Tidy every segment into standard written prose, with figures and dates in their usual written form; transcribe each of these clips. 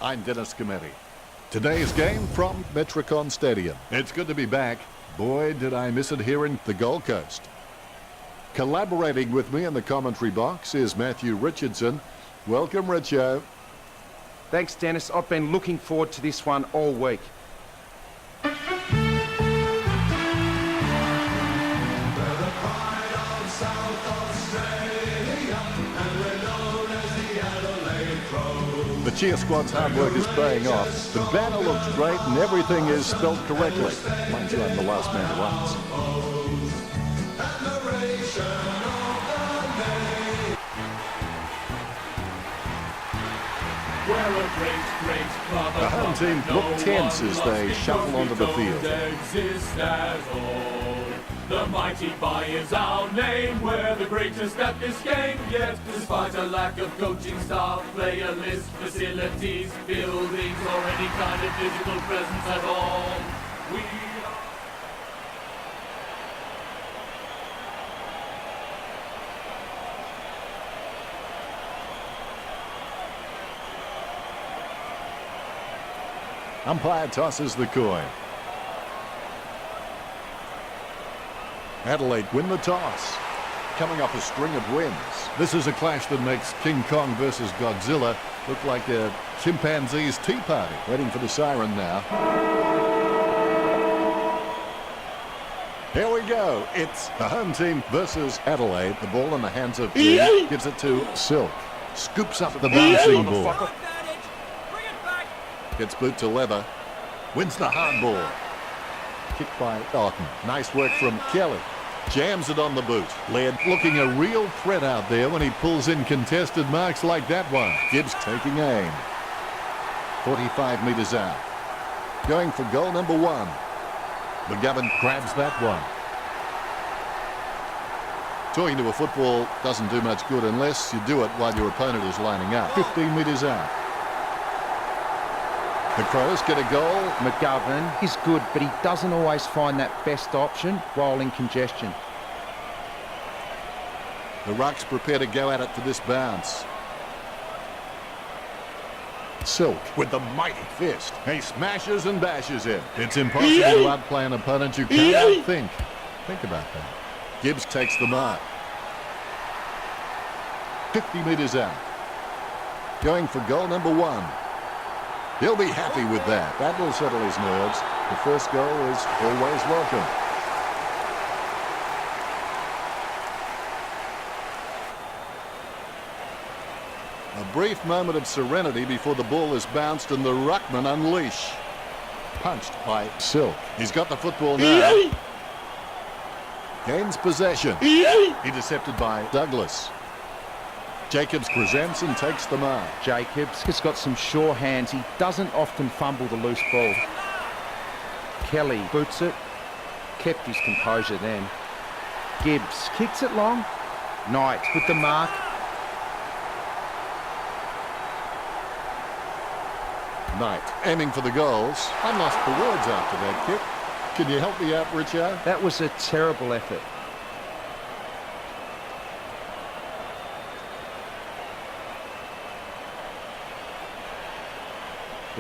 I'm Dennis Cometti. Today's game from Metricon Stadium. It's good to be back. Boy, did I miss it here in the Gold Coast. Collaborating with me in the commentary box is Matthew Richardson. Welcome, Richo. Thanks, Dennis. I've been looking forward to this one all week. The cheer squad's hard work is paying off. The banner looks great and everything is spelled correctly. Mind you, I'm the last man who runs. The home team look tense as they shuffle onto the field. The mighty Buy is our name. We're the greatest at this game. Yet, despite a lack of coaching staff, player list, facilities, buildings, or any kind of physical presence at all, we Umpire tosses the coin. Adelaide win the toss. Coming off a string of wins. This is a clash that makes King Kong versus Godzilla look like a chimpanzee's tea party. Waiting for the siren now. Here we go. It's the home team versus Adelaide. The ball in the hands of King. Gives it to Silk. Scoops up the bouncing ball. Gets boot to leather. Wins the hard ball. Kicked by Dalton. Nice work from Kelly. Jams it on the boot. Laird looking a real threat out there when he pulls in contested marks like that one. Gibbs taking aim. 45 metres out. Going for goal number 1. McGovern grabs that one. Talking to a football doesn't do much good unless you do it while your opponent is lining up. 15 metres out. The Crows get a goal. McGovern is good, but he doesn't always find that best option while in congestion. The Rucks prepare to go at it to this bounce. Silk with the mighty fist. He smashes and bashes him. It's impossible to outplay an opponent you can't outthink. Think about that. Gibbs takes the mark. 50 metres out. Going for goal number 1. He'll be happy with that. That will settle his nerves. The first goal is always welcome. A brief moment of serenity before the ball is bounced and the ruckman unleash. Punched by Silk. He's got the football now. Gains possession. Intercepted by Douglas. Jacobs presents and takes the mark. Jacobs has got some sure hands. He doesn't often fumble the loose ball. Kelly boots it. Kept his composure then. Gibbs kicks it long. Knight with the mark. Knight aiming for the goals. I'm lost for words after that kick. Can you help me out, Richard? That was a terrible effort.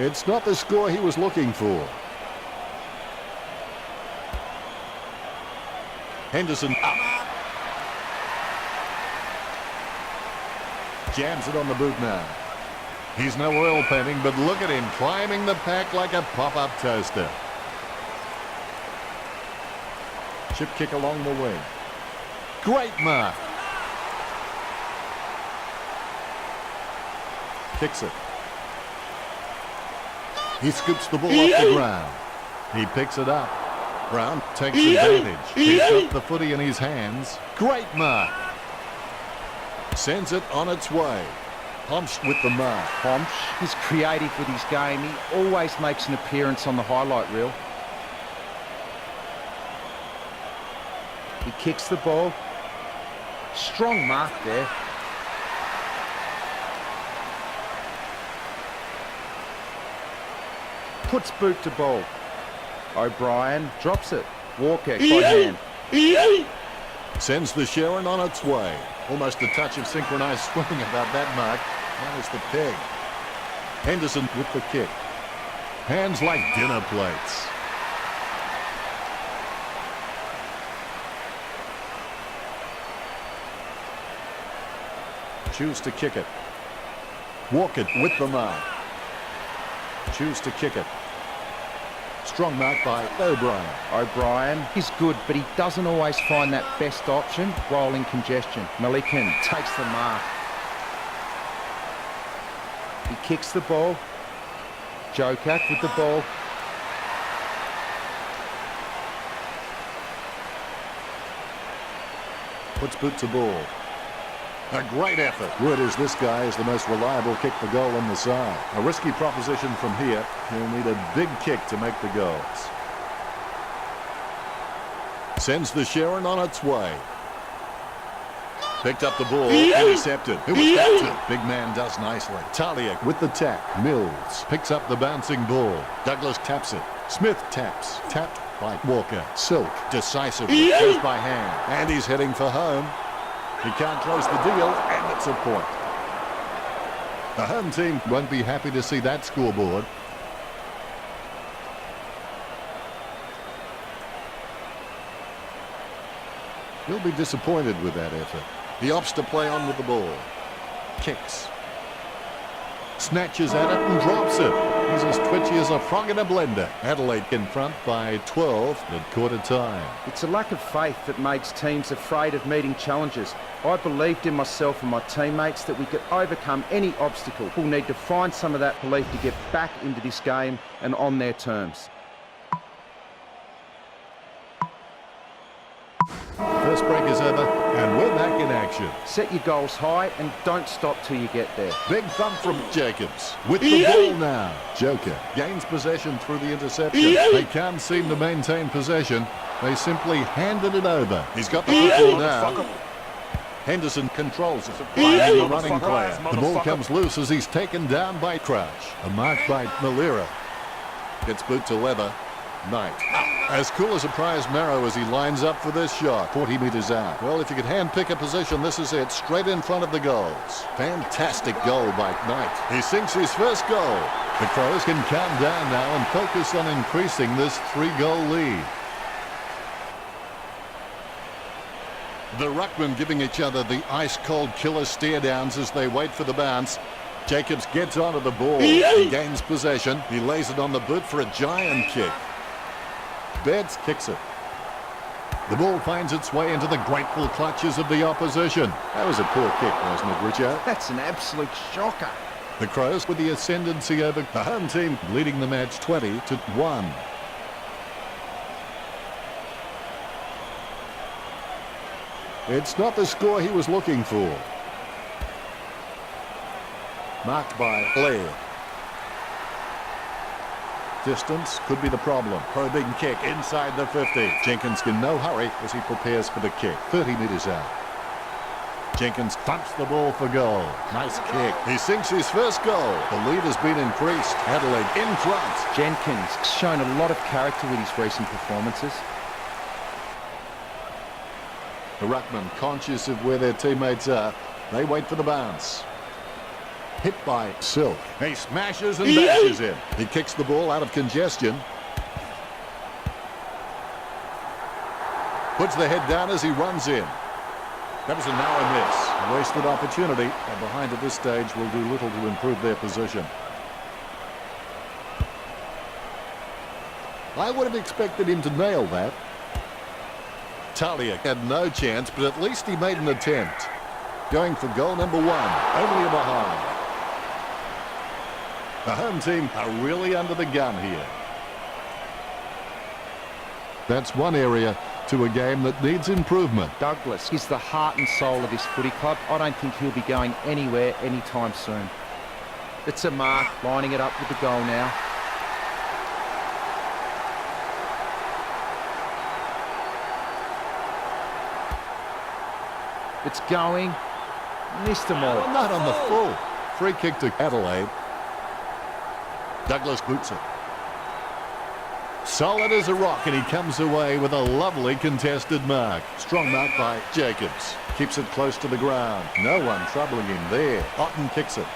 It's not the score he was looking for. Henderson up. Jams it on the boot now. He's no oil painting, but look at him climbing the pack like a pop-up toaster. Chip kick along the wing. Great mark. Kicks it. He scoops the ball off the ground. He picks it up. Brown takes advantage. He's got the footy in his hands. Great mark. Sends it on its way. Homsch with the mark. Homsch is creative with his game. He always makes an appearance on the highlight reel. He kicks the ball. Strong mark there. Puts boot to ball. O'Brien drops it. Walker by hand. Sends the Sharon on its way. Almost a touch of synchronised swimming about that mark. That is the peg. Henderson with the kick. Hands like dinner plates. Choose to kick it. Walk it with the mark. Choose to kick it. Strong mark by O'Brien. O'Brien is good, but he doesn't always find that best option while in congestion. Malikan takes the mark. He kicks the ball. Jokak with the ball. Puts boot to ball. A great effort. Word is this guy is the most reliable kick for goal on the side. A risky proposition from here. He'll need a big kick to make the goals. Sends the Sharon on its way. Picked up the ball. Intercepted. It was captured. Big man does nicely. Talia with the tap. Mills picks up the bouncing ball. Douglas taps it. Smith taps. Tapped by Walker. Silk decisively goes by hand. And he's heading for home. He can't close the deal, and it's a point. The home team won't be happy to see that scoreboard. He'll be disappointed with that effort. He opts to play on with the ball. Kicks. Snatches at it and drops it. He's as twitchy as a frog in a blender. Adelaide in front by 12 at quarter time. It's a lack of faith that makes teams afraid of meeting challenges. I believed in myself and my teammates that we could overcome any obstacle. We'll need to find some of that belief to get back into this game and on their terms. First break is over, and we're back in action. Set your goals high and don't stop till you get there. Big thump from Jacobs. With the ball now. Joker gains possession through the interception. They can't seem to maintain possession. They simply handed it over. He's got the football now. Henderson controls it. Finding the running player. The ball comes loose as he's taken down by Crouch. A mark by Malira. Gets boot to Leather. Knight. As cool as a prize marrow as he lines up for this shot. 40 metres out. Well, if you could hand-pick a position, this is it. Straight in front of the goals. Fantastic goal by Knight. He sinks his first goal. The Crows can calm down now and focus on increasing this 3-goal lead. The ruckmen giving each other the ice-cold killer stare-downs as they wait for the bounce. Jacobs gets onto the ball. He gains possession. He lays it on the boot for a giant kick. Betts kicks it. The ball finds its way into the grateful clutches of the opposition. That was a poor kick, wasn't it, Richard? That's an absolute shocker. The Crows with the ascendancy over the home team, leading the match 20-1. It's not the score he was looking for. Marked by Blair. Distance could be the problem. Probing kick inside the 50. Jenkins in no hurry as he prepares for the kick. 30 metres out. Jenkins thumps the ball for goal. Nice kick. He sinks his first goal. The lead has been increased. Adelaide in front. Jenkins shown a lot of character with his recent performances. The ruckman conscious of where their teammates are. They wait for the bounce. Hit by Silk. He smashes and bashes in. He kicks the ball out of congestion. Puts the head down as he runs in. That was a narrow miss. A wasted opportunity. And behind at this stage will do little to improve their position. I would have expected him to nail that. Talia had no chance, but at least he made an attempt. Going for goal number 1. Only a behind. The home team are really under the gun here. That's one area to a game that needs improvement. Douglas is the heart and soul of this footy club. I don't think he'll be going anywhere anytime soon. It's a mark, lining it up with the goal now. It's going. Missed them all. Not on the full. Free kick to Adelaide. Douglas boots it. Solid as a rock, and he comes away with a lovely contested mark. Strong mark by Jacobs. Keeps it close to the ground. No one troubling him there. Otten kicks it.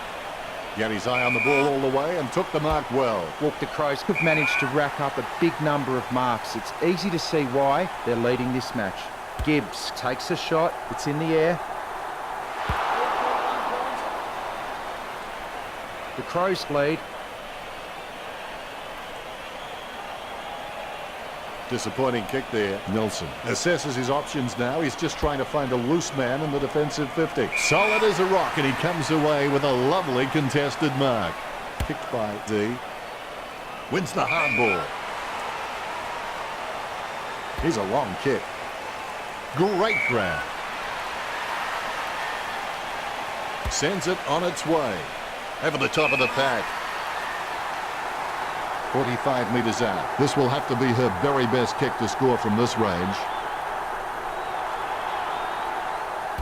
He had his eye on the ball all the way and took the mark well. Look, the Crows have managed to rack up a big number of marks. It's easy to see why they're leading this match. Gibbs takes a shot. It's in the air. The Crows lead. Disappointing kick there. Nelson assesses his options now. He's just trying to find a loose man in the defensive 50. Solid as a rock, and he comes away with a lovely contested mark. Kicked by D. Wins the hardball. Here's a long kick. Great grab. Sends it on its way. Over the top of the pack. 45 metres out. This will have to be her very best kick to score from this range.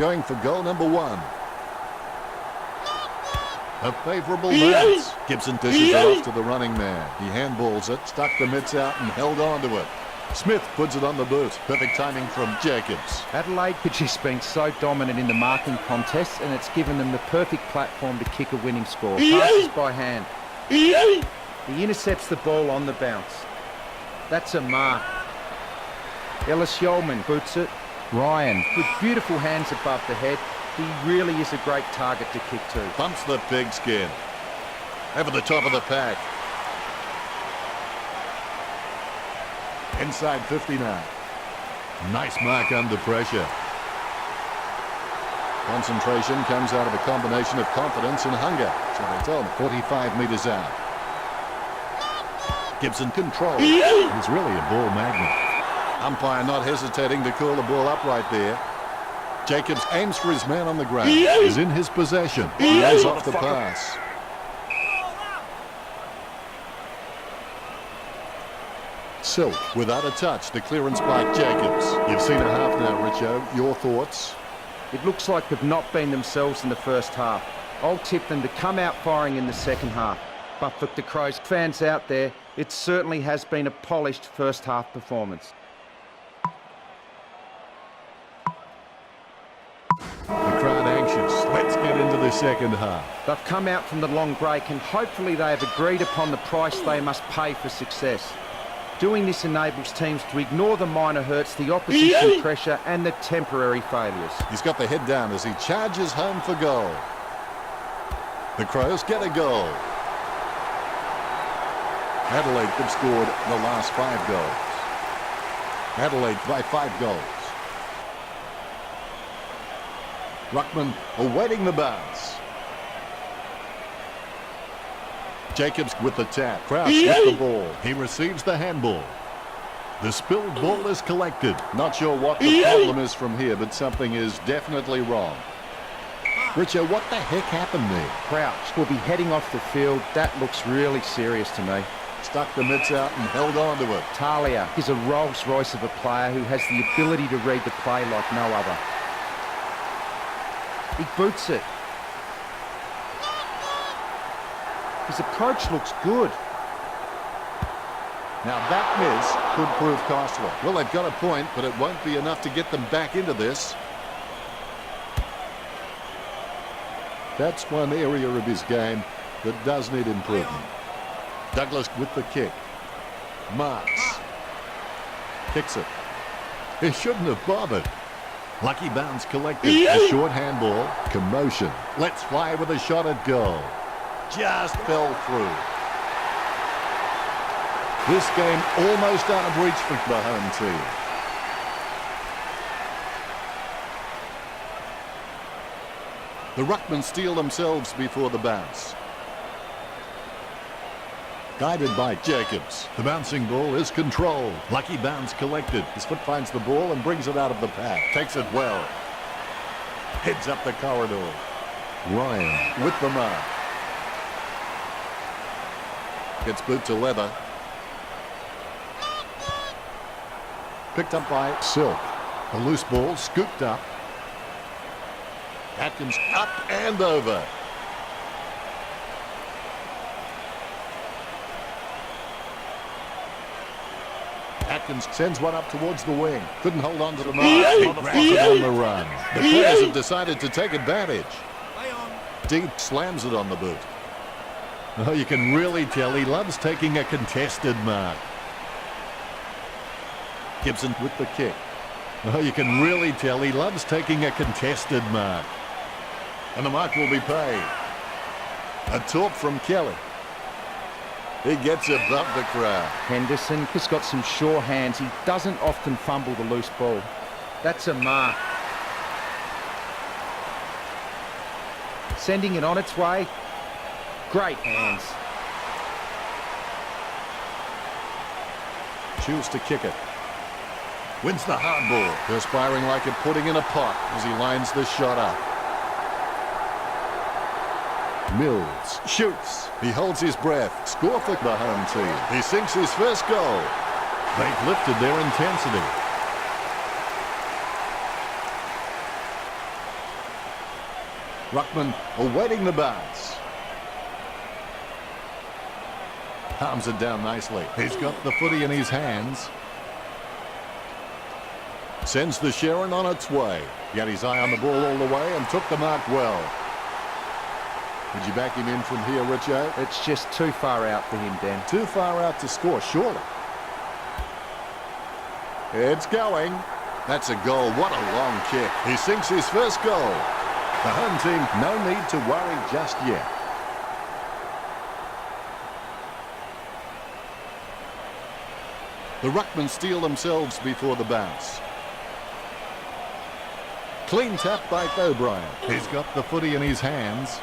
Going for goal number 1. A favourable bounce. Gibson dishes it off to the running man. He handballs it, stuck the mitts out and held on to it. Smith puts it on the boot. Perfect timing from Jacobs. Adelaide have just been so dominant in the marking contest, and it's given them the perfect platform to kick a winning score. Passes by hand. He intercepts the ball on the bounce. That's a mark. Ellis Yeoman boots it. Ryan, with beautiful hands above the head, he really is a great target to kick to. Bumps the pigskin. Over the top of the pack. Inside 59. Nice mark under pressure. Concentration comes out of a combination of confidence and hunger. So they tell him 45 metres out. Gibson controls. He's really a ball magnet. Umpire not hesitating to call the ball up right there. Jacobs aims for his man on the ground. He's in his possession. He lays off the pass. Silk without a touch. The clearance by Jacobs. You've seen a half now, Richo. Your thoughts? It looks like they've not been themselves in the first half. I'll tip them to come out firing in the second half. But for the Crows fans out there, it certainly has been a polished first half performance. The crowd anxious. Let's get into the second half. They've come out from the long break and hopefully they have agreed upon the price they must pay for success. Doing this enables teams to ignore the minor hurts, the opposition pressure and the temporary failures. He's got the head down as he charges home for goal. The Crows get a goal. Adelaide have scored the last 5 goals. Adelaide by 5 goals. Ruckman awaiting the bounce. Jacobs with the tap. Crouch with the ball. He receives the handball. The spilled ball is collected. Not sure what the problem is from here, but something is definitely wrong. Richard, what the heck happened there? Crouch will be heading off the field. That looks really serious to me. Stuck the mitts out and held on to it. Talia is a Rolls Royce of a player who has the ability to read the play like no other. He boots it. His approach looks good. Now that miss could prove costly. Well, they've got a point, but it won't be enough to get them back into this. That's one area of his game that does need improvement. Douglas with the kick. Marks. Kicks it. He shouldn't have bothered. Lucky bounce collected. A short handball. Commotion. Let's fly with a shot at goal. Just fell through. This game almost out of reach for the home team. The Ruckmen steal themselves before the bounce. Guided by Jacobs. The bouncing ball is controlled. Lucky bounce collected. His foot finds the ball and brings it out of the pack. Takes it well. Heads up the corridor. Ryan with the mark. Gets boot to leather. Picked up by Silk. A loose ball scooped up. Atkins up and over. Atkins sends one up towards the wing. Couldn't hold on to the mark. He grabs it on the run. The players have decided to take advantage. Deep slams it on the boot. Oh, you can really tell he loves taking a contested mark. Gibson with the kick. Oh, you can really tell he loves taking a contested mark. And the mark will be paid. A talk from Kelly. He gets above the crowd. Henderson has got some sure hands. He doesn't often fumble the loose ball. That's a mark. Sending it on its way. Great hands. Choose to kick it. Wins the hard ball. Perspiring like a pudding in a pot as he lines the shot up. Mills shoots. He holds his breath. Score for the home team. He sinks his first goal. They've lifted their intensity. Ruckman awaiting the bounce. Palms it down nicely. He's got the footy in his hands. Sends the Sharon on its way. He had his eye on the ball all the way and took the mark well. Would you back him in from here, Richo? It's just too far out for him, Dan. Too far out to score, surely. It's going. That's a goal. What a long kick. He sinks his first goal. The home team, no need to worry just yet. The Ruckmen steal themselves before the bounce. Clean tap by O'Brien. He's got the footy in his hands.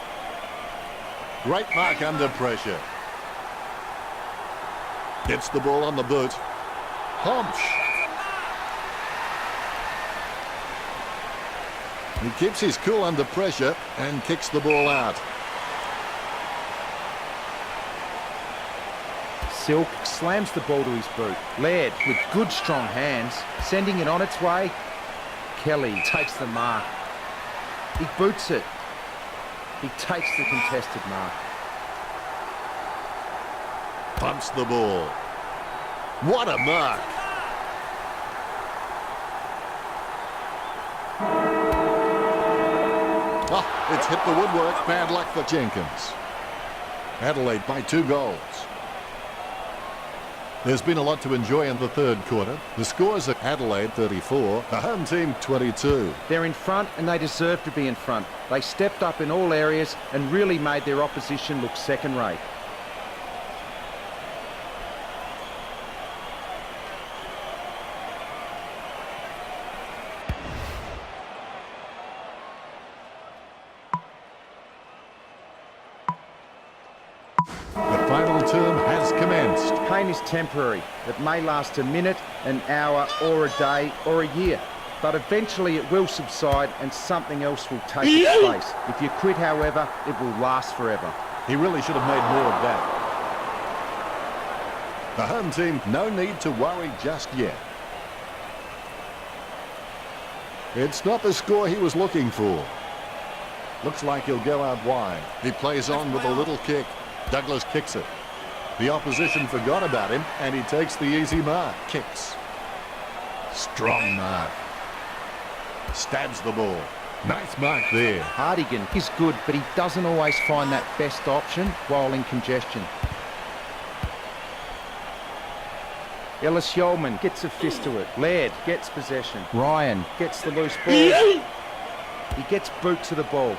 Great mark under pressure. Gets the ball on the boot. Homch. He keeps his cool under pressure and kicks the ball out. Silk slams the ball to his boot. Laird with good strong hands, sending it on its way. Kelly takes the mark. He boots it. He takes the contested mark. Pumps the ball. What a mark! Oh, it's hit the woodwork. Bad luck for Jenkins. Adelaide by 2 goals. There's been a lot to enjoy in the third quarter. The scores are Adelaide 34, the home team 22. They're in front and they deserve to be in front. They stepped up in all areas and really made their opposition look second-rate. The final term has commenced. Pain is temporary. It may last a minute, an hour, or a day, or a year. But eventually it will subside and something else will take its place. If you quit, however, it will last forever. He really should have made more of that. The home team, no need to worry just yet. It's not the score he was looking for. Looks like he'll go out wide. He plays on with a little kick. Douglas kicks it. The opposition forgot about him, and he takes the easy mark. Kicks. Strong mark. Stabs the ball. Nice mark there. Hardigan is good, but he doesn't always find that best option while in congestion. Ellis Yeoman gets a fist to it. Laird gets possession. Ryan gets the loose ball. He gets boot to the ball.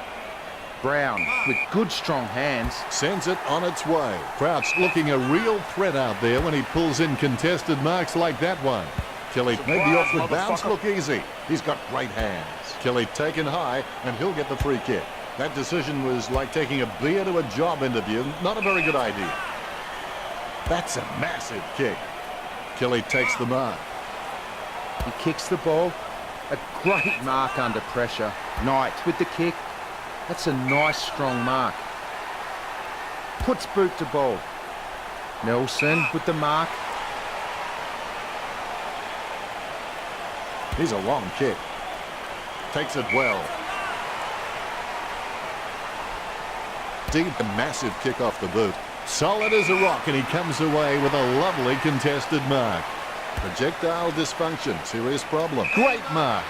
Brown with good strong hands. Sends it on its way. Crouch looking a real threat out there when he pulls in contested marks like that one. Kelly made the awkward bounce look easy. He's got great hands. Kelly taken high, and he'll get the free kick. That decision was like taking a beer to a job interview. Not a very good idea. That's a massive kick. Kelly takes the mark. He kicks the ball. A great mark under pressure. Knight with the kick. That's a nice strong mark. Puts boot to ball. Nelson with the mark. He's a long kick. Takes it well. Deep, a massive kick off the boot. Solid as a rock, and he comes away with a lovely contested mark. Projectile dysfunction, serious problem. Great mark.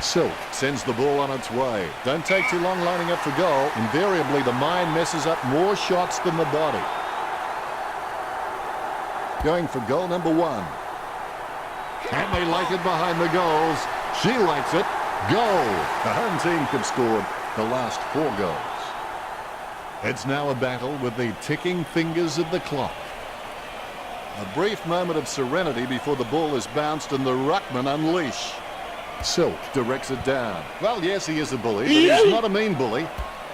Silk sends the ball on its way. Don't take too long lining up for goal. Invariably, the mind messes up more shots than the body. Going for goal number 1. And they like it behind the goals. She likes it. Goal. The home team could score the last 4 goals. It's now a battle with the ticking fingers of the clock. A brief moment of serenity before the ball is bounced and the ruckman unleash. Silk directs it down. Well, yes, he is a bully, but he's not a mean bully.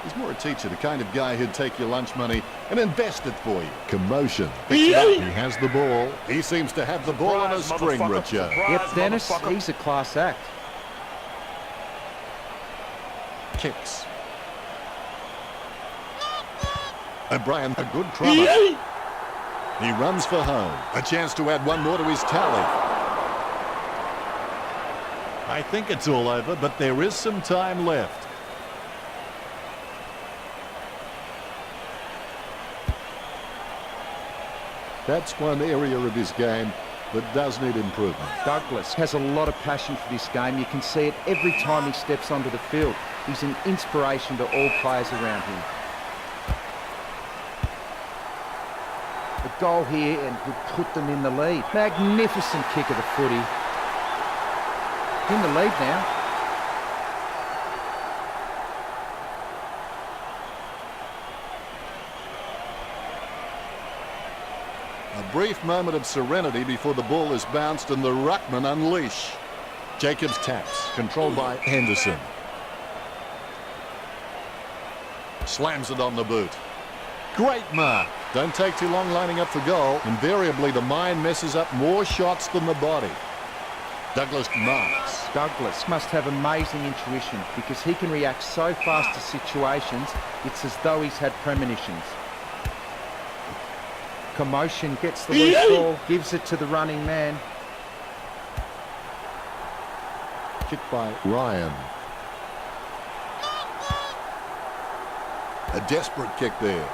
He's more a teacher, the kind of guy who'd take your lunch money and invest it for you. Commotion. Picks it up. He has the ball. He seems to have the ball on a string, Richard. Yep, Dennis, he's a class act. Kicks. O'Brien, a good crummer. He runs for home. A chance to add one more to his tally. I think it's all over, but there is some time left. That's one area of his game that does need improvement. Douglas has a lot of passion for this game. You can see it every time he steps onto the field. He's an inspiration to all players around him. A goal here and would put them in the lead. Magnificent kick of the footy. In the lead now. A brief moment of serenity before the ball is bounced and the ruckman unleash. Jacobs taps, controlled by Henderson. Slams it on the boot. Great mark. Don't take too long lining up for goal. Invariably, the mind messes up more shots than the body. Douglas marks. Douglas must have amazing intuition because he can react so fast to situations, it's as though he's had premonitions. Commotion, gets the loose ball, gives it to the running man. Kicked by Ryan. A desperate kick there.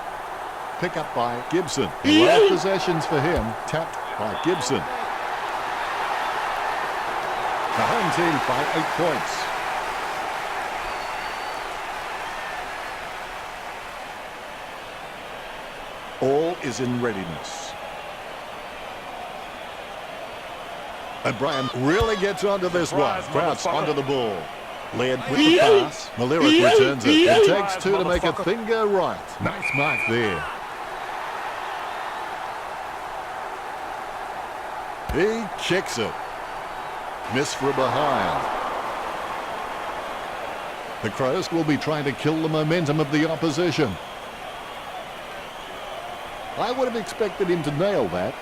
Pick up by Gibson. A lot of possessions for him. Tapped by Gibson. The home team by 8 points. All is in readiness. O'Brien really gets onto this one. Crouch onto the ball. Led with the pass. Maleric returns it. It takes 2 to make a thing go right. Nice mark there. He kicks it. Miss for behind. The Crows will be trying to kill the momentum of the opposition. I would have expected him to nail that.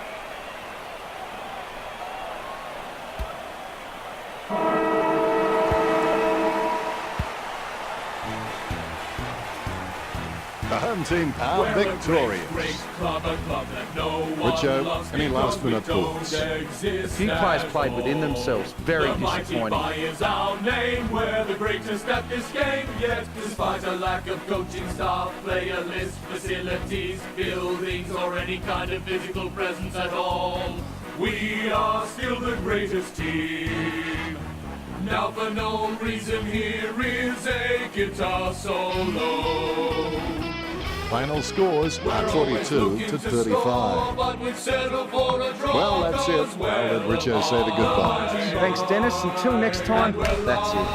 The home team are victorious. Richo, any last minute thoughts? A few players played within themselves. Very disappointing. Is our name. We're the greatest at this game yet. Despite a lack of coaching staff, player list, facilities, buildings, or any kind of physical presence at all, we are still the greatest team. Now for no reason, here is a guitar solo. Final scores are 42 to 35. Well, that's it. I'll let Richo say the goodbyes. Thanks, Dennis. Until next time, that's it.